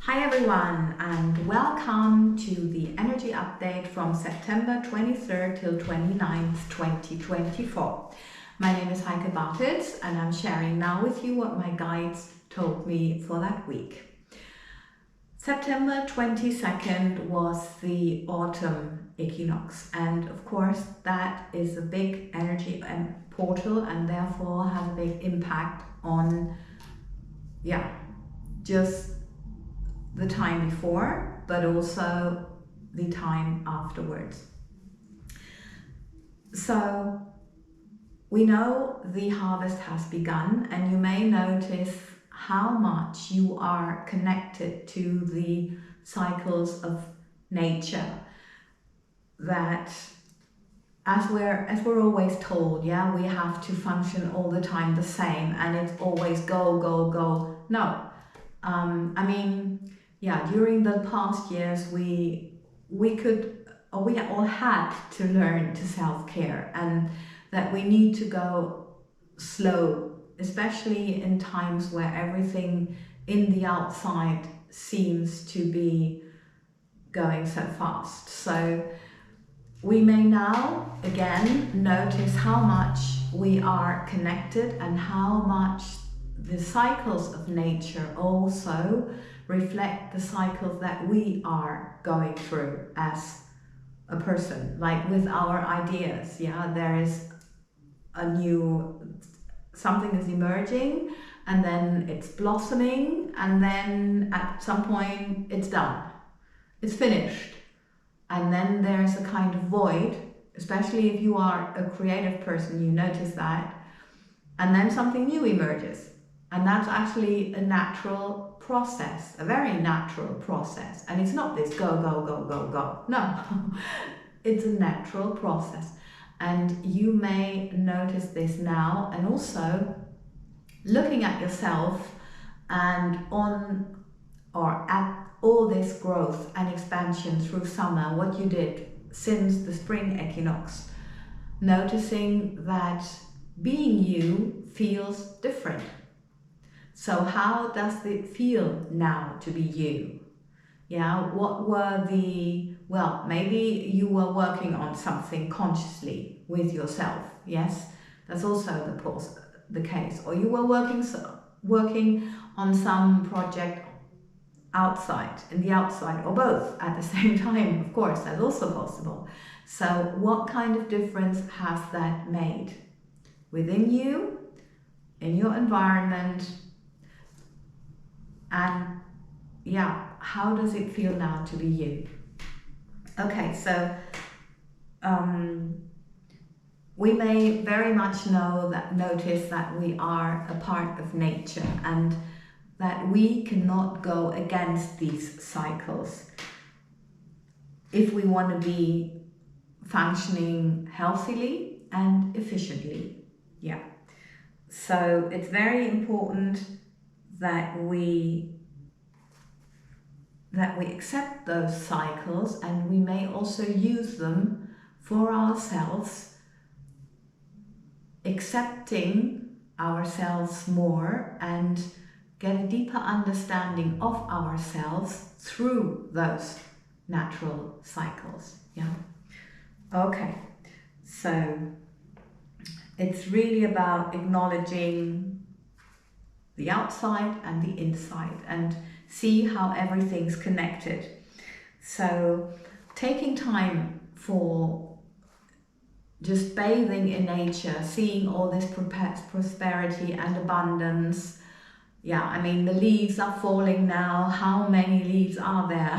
Hi everyone, and welcome to the energy update from September 23rd till 29th, 2024. My name is Heike and I'm sharing now with you what my guides told me for that week. September 22nd was the autumn equinox, and of course that is a big energy portal and therefore has a big impact on just the time before, but also the time afterwards. So we know the harvest has begun, and you may notice how much you are connected to the cycles of nature, that as we're always told, we have to function all the time the same and it's always go, go, go. No. During the past years, we all had to learn to self-care, and that we need to go slow, especially in times where everything in the outside seems to be going so fast. So we may now again notice how much we are connected and how much the cycles of nature also reflect the cycles that we are going through as a person, like with our ideas. There is something is emerging, and then it's blossoming, and then at some point it's done, it's finished, and then there's a kind of void, especially if you are a creative person, you notice that, and then something new emerges. And that's actually a natural process, a very natural process. And it's not this go, go, go, go, go. No, it's a natural process. And you may notice this now, and also looking at yourself and at all this growth and expansion through summer, what you did since the spring equinox, noticing that being you feels different. So how does it feel now to be you? What were maybe you were working on something consciously with yourself. Yes, that's also the case. Or you were working on some project in the outside, or both at the same time. Of course, that's also possible. So what kind of difference has that made within you, in your environment? And how does it feel now to be you? Okay, so we may very much notice that we are a part of nature, and that we cannot go against these cycles if we want to be functioning healthily and efficiently. So it's very important that we accept those cycles, and we may also use them for ourselves, accepting ourselves more and get a deeper understanding of ourselves through those natural cycles. Okay, so it's really about acknowledging the outside and the inside, and see how everything's connected. So taking time for just bathing in nature, seeing all this prosperity and abundance. The leaves are falling now. How many leaves are there?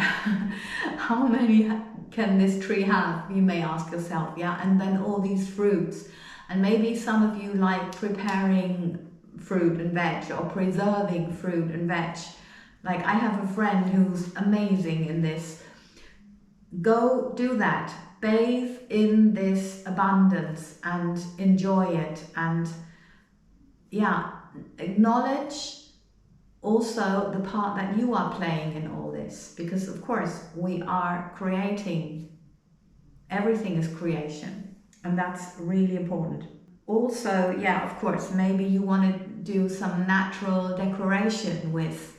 How many can this tree have? You may ask yourself. And then all these fruits, and maybe some of you like preparing fruit and veg, or preserving fruit and veg. Like, I have a friend who's amazing in this. Go do that. Bathe in this abundance and enjoy it, and acknowledge also the part that you are playing in all this, because of course we are creating. Everything is creation, and that's really important. Also, of course, maybe you want to do some natural decoration with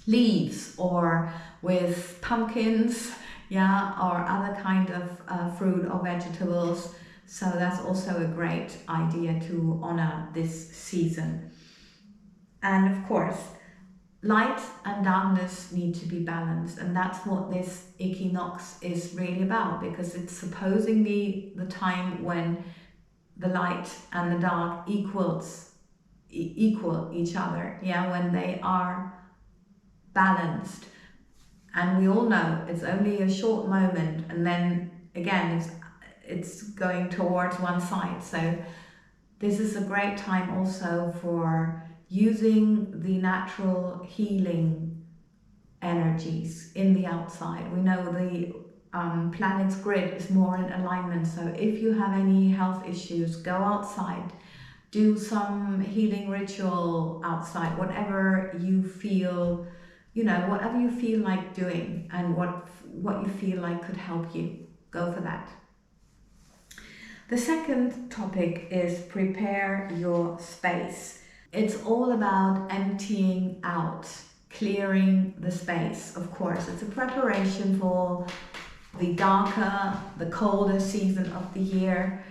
leaves or with pumpkins, yeah, or other kind of fruit or vegetables. So that's also a great idea to honor this season. And of course, light and darkness need to be balanced, and that's what this equinox is really about, because it's supposedly the time when the light and the dark equal each other, yeah, when they are balanced. And we all know it's only a short moment, and then again it's going towards one side. So this is a great time also for using the natural healing energies in the outside. We know the planet's grid is more in alignment, so if you have any health issues, go outside, do some healing ritual outside, whatever you feel, whatever you feel like doing, and what you feel like could help you, go for that. The second topic is prepare your space. It's all about emptying out, clearing the space. Of course, it's a preparation for the darker, the colder season of the year.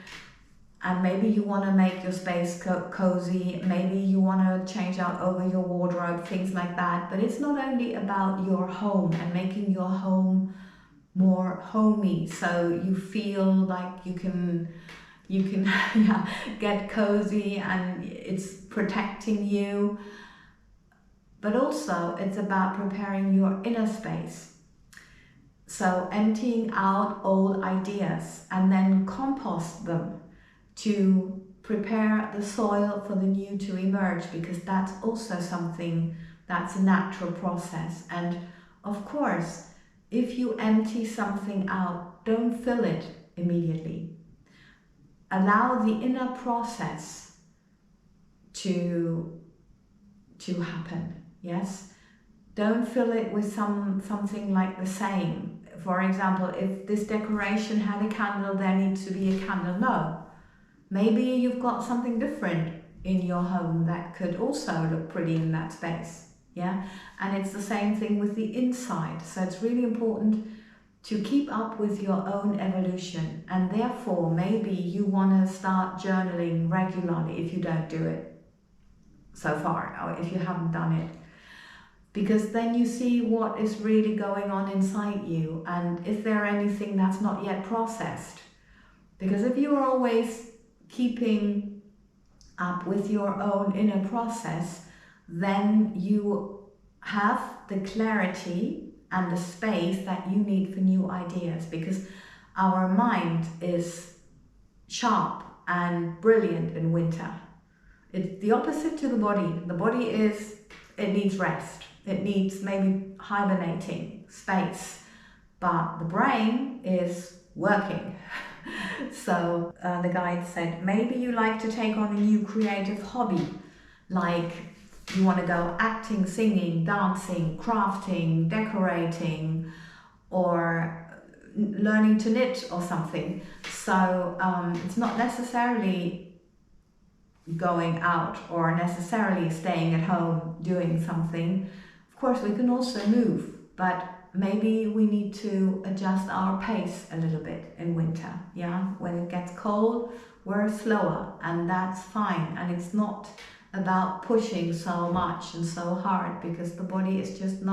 And maybe you want to make your space cozy, maybe you want to change out over your wardrobe, things like that. But it's not only about your home and making your home more homey, so you feel like you can yeah, get cozy and it's protecting you. But also it's about preparing your inner space. So emptying out old ideas and then compost them to prepare the soil for the new to emerge, because that's also something that's a natural process. And of course, if you empty something out, don't fill it immediately. Allow the inner process to happen, yes? Don't fill it with something like the same. For example, if this decoration had a candle, there needs to be a candle. No. Maybe you've got something different in your home that could also look pretty in that space, yeah? And it's the same thing with the inside. So it's really important to keep up with your own evolution, and therefore maybe you want to start journaling regularly if you don't do it so far, or if you haven't done it, because then you see what is really going on inside you, and is there anything that's not yet processed. Because if you're always keeping up with your own inner process, then you have the clarity and the space that you need for new ideas, because our mind is sharp and brilliant in winter. It's the opposite to the body. The body it needs rest. It needs maybe hibernating space, but the brain is working. So the guide said, maybe you like to take on a new creative hobby, like you want to go acting, singing, dancing, crafting, decorating, or learning to knit or something. So it's not necessarily going out or necessarily staying at home doing something. Of course, we can also move, but maybe we need to adjust our pace a little bit in winter. Yeah, when it gets cold, we're slower, and that's fine. And it's not about pushing so much and so hard, because the body is just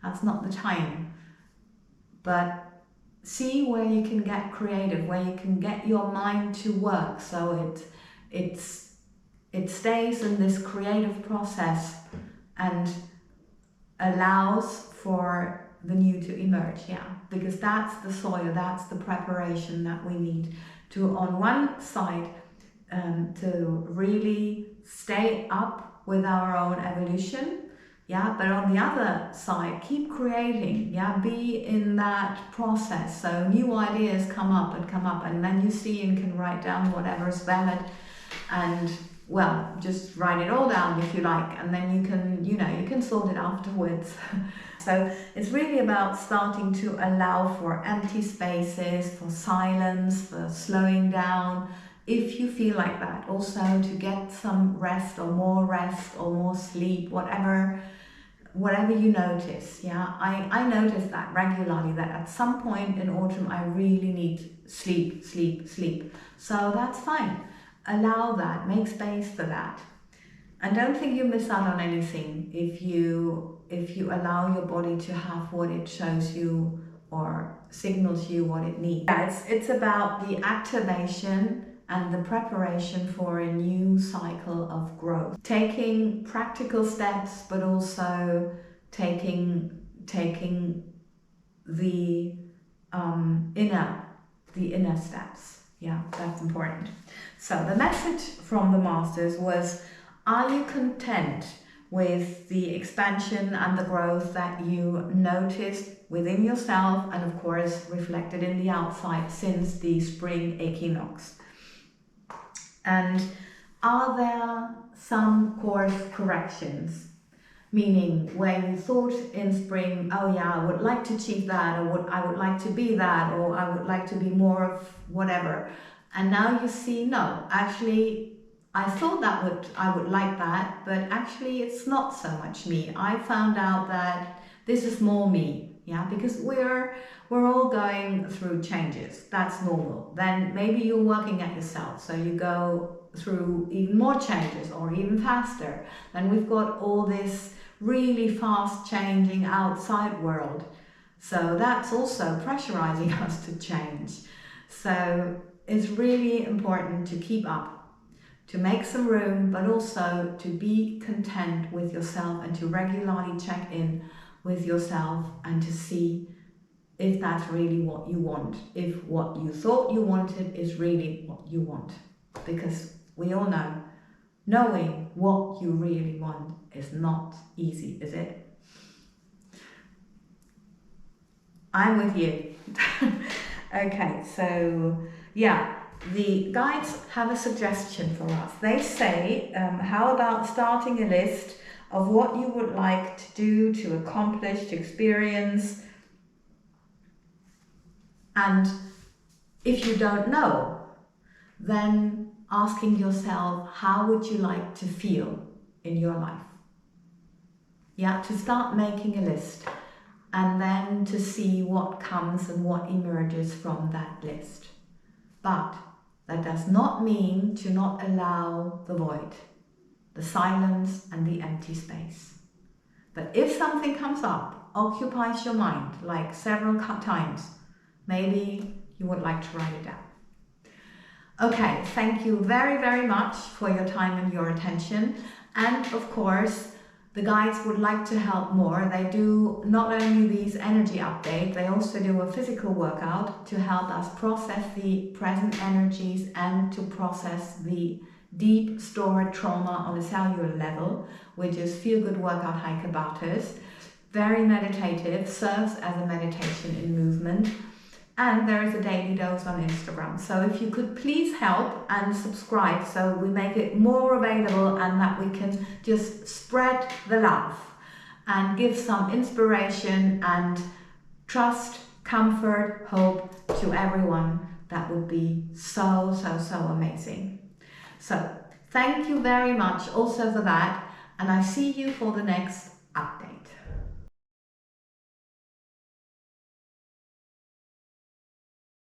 that's not the time. But see where you can get creative, where you can get your mind to work, so it stays in this creative process and allows for the new to emerge, yeah, because that's the soil, that's the preparation that we need to, on one side, to really stay up with our own evolution, yeah, but on the other side, keep creating, yeah, be in that process. So new ideas come up, and then you see and can write down whatever is valid, and well, just write it all down if you like, and then you can sort it afterwards. So it's really about starting to allow for empty spaces, for silence, for slowing down, if you feel like that. Also to get some rest or more sleep, whatever whatever you notice. Yeah, I notice that regularly, that at some point in autumn I really need sleep, sleep, sleep. So that's fine. Allow that, make space for that. And don't think you miss out on anything if you allow your body to have what it shows you or signals you what it needs. Yeah, it's about the activation and the preparation for a new cycle of growth. Taking practical steps, but also taking the inner steps. Yeah, that's important. So the message from the masters was, are you content with the expansion and the growth that you noticed within yourself and of course reflected in the outside since the spring equinox? And are there some course corrections? Meaning where you thought in spring, oh yeah, I would like to achieve that, or I would like to be that, or I would like to be more of whatever. And now you see, no, actually I thought I would like that, but actually it's not so much me. I found out that this is more me, yeah, because we're all going through changes. That's normal. Then maybe you're working at yourself, so you go through even more changes or even faster. Then we've got all this really fast changing outside world. So that's also pressurizing us to change. So it's really important to keep up, to make some room, but also to be content with yourself and to regularly check in with yourself and to see if that's really what you want, if what you thought you wanted is really what you want. Because we all know, knowing what you really want is not easy, is it? I'm with you. Okay, so yeah, the guides have a suggestion for us. They say, how about starting a list of what you would like to do, to accomplish, to experience. And if you don't know, then asking yourself, how would you like to feel in your life? Yeah, to start making a list and then to see what comes and what emerges from that list. But that does not mean to not allow the void, the silence and the empty space. But if something comes up, occupies your mind, like several times, maybe you would like to write it down. Okay, thank you very, very much for your time and your attention. And of course, the guides would like to help more. They do not only these energy updates, they also do a physical workout to help us process the present energies and to process the deep stored trauma on a cellular level, which is Feel Good Workout Heike Bartels. Very meditative, serves as a meditation in movement. And there is a daily dose on Instagram. So if you could please help and subscribe so we make it more available and that we can just spread the love and give some inspiration and trust, comfort, hope to everyone. That would be so, so, so amazing. So thank you very much also for that. And I see you for the next